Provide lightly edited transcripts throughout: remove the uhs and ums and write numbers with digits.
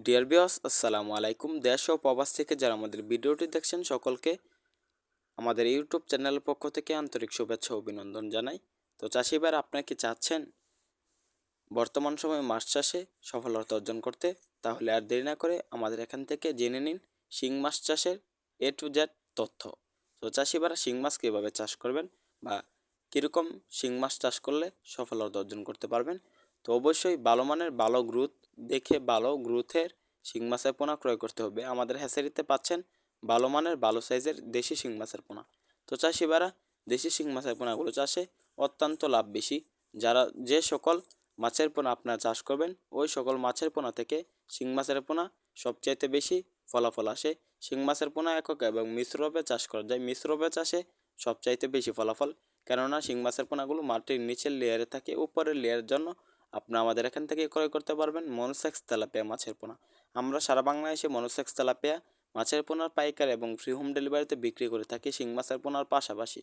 Dear viewers, আসসালামু আলাইকুম। দেশ ও প্রবাস থেকে যারা আমাদের ভিডিওটি দেখছেন সকলকে আমাদের ইউটিউব চ্যানেলের পক্ষ থেকে আন্তরিক শুভেচ্ছা ও অভিনন্দন জানাই। তো চাষি ভাইরা, আপনারা কি চাচ্ছেন বর্তমান সময়ে মাছ চাষে সফলতা অর্জন করতে? তাহলে আর দেরি না করে আমাদের এখান থেকে জেনে নিন শিং মাছ চাষের এ টু জেড তথ্য। তো চাষি ভাইরা, শিং মাছ কীভাবে চাষ করবেন বা কীরকম শিং মাছ চাষ করলে সফলতা অর্জন করতে পারবেন, তো অবশ্যই ভালো মানের ভালো গ্রোথ দেখে ভালো গ্রোথের শিং মাছের পোনা ক্রয় করতে হবে। আমাদের হ্যাচারিতে পাচ্ছেন ভালো মানের ভালো সাইজের দেশি শিং মাছের পোনা। তো চাষি ভাইরা, দেশি শিং মাছের পোনাগুলো চাষে অত্যন্ত লাভ বেশি। যে সকল মাছের পোনা আপনারা চাষ করবেন, ওই সকল মাছের পোনা থেকে শিং মাছের পোনা সবচাইতে বেশি ফলাফল আসে। শিং মাছের পোনা একক এবং মিশ্রভাবে চাষ করা যায়। মিশ্রভাবে চাষে সবচাইতে বেশি ফলাফল, কেননা শিং মাছের পোনাগুলো মাটির নিচের লেয়ারে থাকে, উপরের লেয়ারের জন্য আপনারা আমাদের এখান থেকে ক্রয় করতে পারবেন মনোসেক্স তেলাপিয়া মাছের পোনা। আমরা সারা বাংলাদেশে মনোসেক্স তেলাপিয়া মাছের পোনার পাইকারি এবং ফ্রি হোম ডেলিভারিতে বিক্রি করে থাকি শিং মাছের পোনার পাশাপাশি।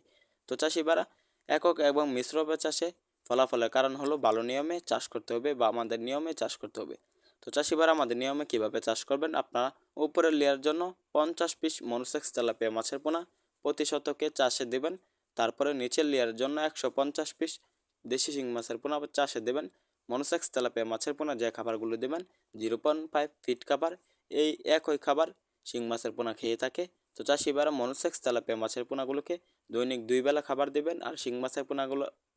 তো চাষিবারা, একক এবং মিশ্রভাবে চাষে ফলাফলের কারণ হলো ভালো নিয়মে চাষ করতে হবে বা আমাদের নিয়মে চাষ করতে হবে। তো চাষিবারা, আমাদের নিয়মে কিভাবে চাষ করবেন, আপনারা উপরের লেয়ার জন্য 50 পিস মনোসেক্স তেলাপিয়া মাছের পোনা প্রতি শতকে চাষে দেবেন। তারপরে নিচের লেয়ারের জন্য 150 পিস দেশি শিং মাছের পোনা চাষে দেবেন। মনোসেক্স তেলাপিয়া মাছের পোনা যে খাবারগুলো দেবেন 0.5 ফিট খাবার, এই একই খাবার শিং মাছের পোনা খেয়ে থাকে। তো চাষিবারা, মনোসেক্স তেলাপিয়া মাছের পোনাগুলোকে দৈনিক 2 বেলা খাবার দেবেন, আর শিং মাছের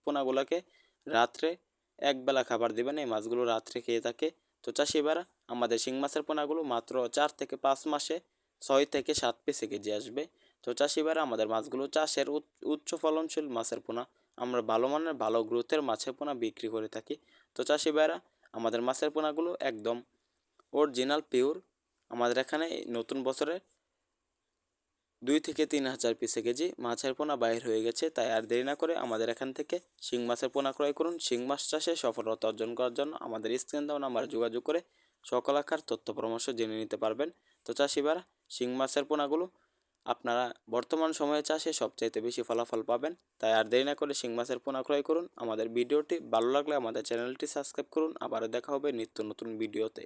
পোনাগুলোকে রাত্রে 1 বেলা খাবার দেবেন। এই মাছগুলো রাত্রে খেয়ে থাকে। তো চাষিবারা, আমাদের শিং মাছের পোনাগুলো মাত্র 4 থেকে 5 মাসে 6 থেকে 7 পিসে কেজি আসবে। তো চাষিবারা, আমাদের মাছগুলো চাষের উচ্চ ফলনশীল মাছের পোনা, আমরা ভালো মানের ভালো গ্রোথের মাছের পোনা বিক্রি করে থাকি। তো চাষি ভাইরা, আমাদের মাছের পোনাগুলো একদম অরিজিনাল পিওর। আমাদের এখানে নতুন বছরে 2 থেকে 3 হাজার পিসে কেজি মাছের পোনা বাইর হয়ে গেছে। তাই আর দেরি না করে আমাদের এখান থেকে শিং মাছের পোনা ক্রয় করুন। শিং মাছ চাষে সফলতা অর্জন করার জন্য আমাদের স্ক্রিন দেওয়া নাম্বারে যোগাযোগ করে সকল আকার তথ্য পরামর্শ জেনে নিতে পারবেন। তো চাষি ভাইরা, শিং মাছের পোনাগুলো আপনারা বর্তমান সময়ে চাষে সবচাইতে বেশি ফলাফল পাবেন। তাই আর দেরি না করে শিং মাছের পোনা ক্রয় করুন। আমাদের ভিডিওটি ভালো লাগলে আমাদের চ্যানেলটি সাবস্ক্রাইব করুন। আবারও দেখা হবে নিত্য নতুন ভিডিওতে।